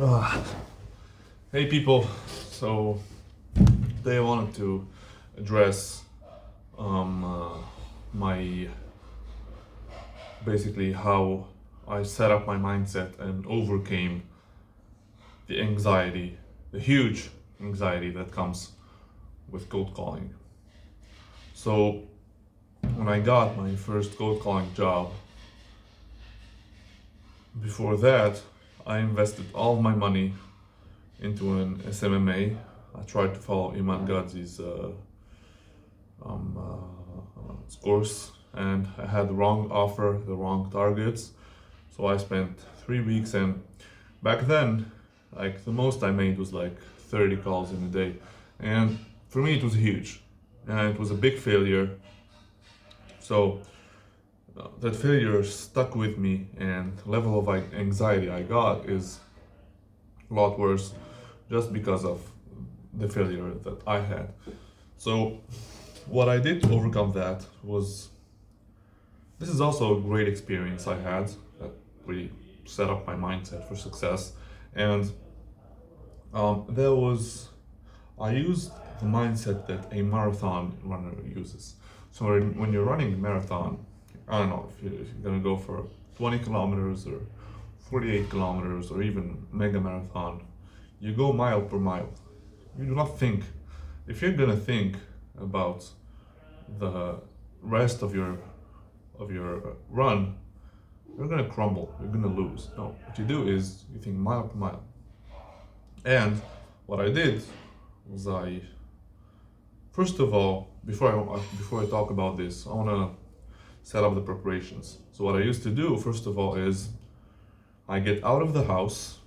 Ah, Hey people, so today I wanted to address my basically how I set up my mindset and overcame the anxiety, the huge anxiety that comes with cold calling. So when I got my first cold calling job, before that I invested all of my money into an SMMA. I tried to follow Iman Gadzhi's course, and I had the wrong offer, the wrong targets. So I spent 3 weeks, and back then, like the most I made was like 30 calls in a day, and for me it was huge, and it was a big failure. So that failure stuck with me, and the level of anxiety I got is a lot worse, just because of the failure that I had. So what I did to overcome that was, this is also a great experience I had that really set up my mindset for success. And there was, I used the mindset that a marathon runner uses. So when you're running a marathon, I don't know if you're gonna go for 20 kilometers or 48 kilometers or even mega marathon, you go mile per mile. You do not think. If you're gonna think about the rest of your run, you're gonna crumble. You're gonna lose. No, what you do is you think mile per mile. And what I did was, I first of all, before I talk about this, I wanna set up the preparations. So what I used to do first of all is I get out of the house,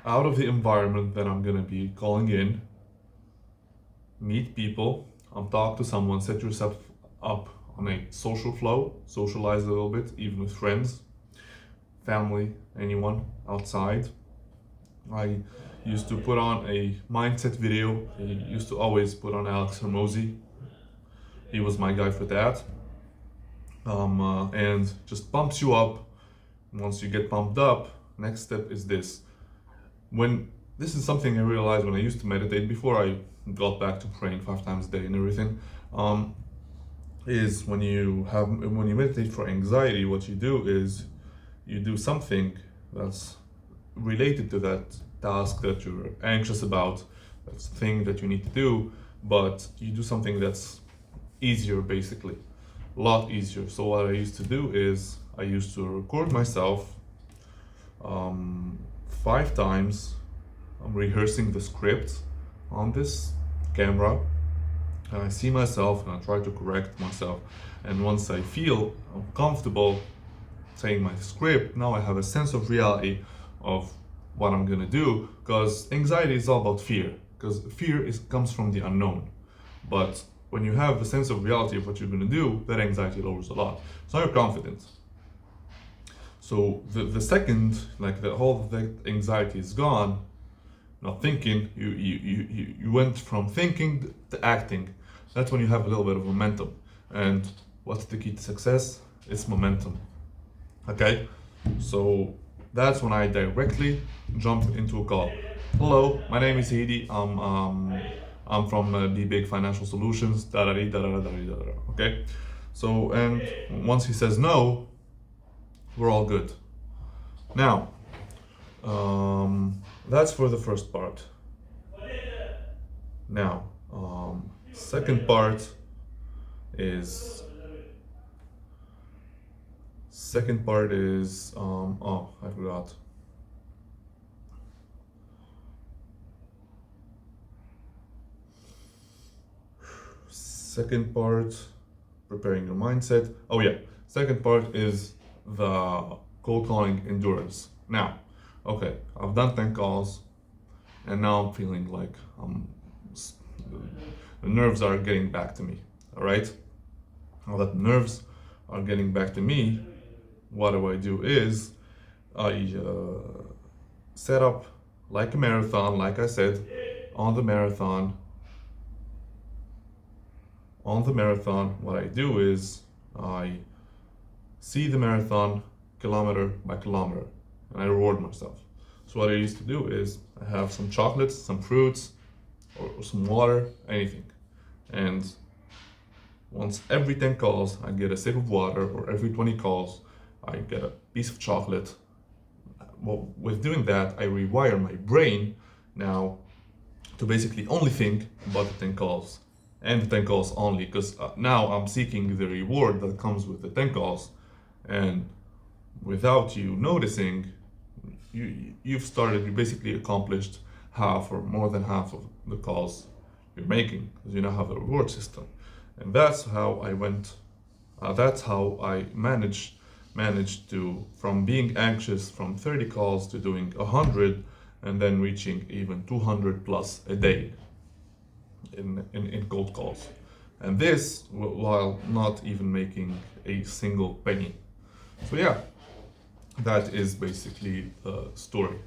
out of the environment that I'm gonna be calling in, meet people, talk to someone, set yourself up on a social flow, socialize a little bit, even with friends, family, anyone outside. I used to put on a mindset video. I used to always put on Alex Hermosi. He was my guy for that. And just pumps you up. Once you get pumped up, next step is this. When this is something I realized when I used to meditate before I got back to praying 5 times a day and everything. Is when you meditate for anxiety, what you do is you do something that's related to that task that you're anxious about, that's the thing that you need to do, but you do something that's easier, basically, a lot easier. So what I used to do is I used to record myself 5 times. I'm rehearsing the script on this camera, and I see myself and I try to correct myself. And once I feel comfortable saying my script, now I have a sense of reality of what I'm gonna do, because anxiety is all about fear, because comes from the unknown. But when you have the sense of reality of what you're gonna do, that anxiety lowers a lot. So you're confident. So the second, like the whole the anxiety is gone, not thinking, you went from thinking to acting. That's when you have a little bit of momentum. And what's the key to success? It's momentum. Okay? So that's when I directly jump into a call. Hello, my name is Hidi. I'm from Be Big Financial Solutions. Da da da da da da da. Okay? So, and once he says no, we're all good. Now, that's for the first part. Now, second part is oh, I forgot. Second part, preparing your mindset. Oh yeah, second part is the cold calling endurance. Now, okay, I've done 10 calls, and now I'm feeling like the nerves are getting back to me. All right, now that the nerves are getting back to me, what do is I set up like a marathon, like I said, on the marathon. On the marathon, what I do is I see the marathon kilometer by kilometer, and I reward myself. So what I used to do is I have some chocolates, some fruits, or some water, anything. And once every 10 calls, I get a sip of water, or every 20 calls, I get a piece of chocolate. Well, with doing that, I rewire my brain now to basically only think about the 10 calls and the 10 calls only, because now I'm seeking the reward that comes with the 10 calls. And without you noticing, you basically accomplished half or more than half of the calls you're making, because you now have a reward system. And that's how I went. That's how I managed to, from being anxious from 30 calls to doing 100, and then reaching even 200 plus a day in cold calls. And this while not even making a single penny. So yeah, that is basically the story.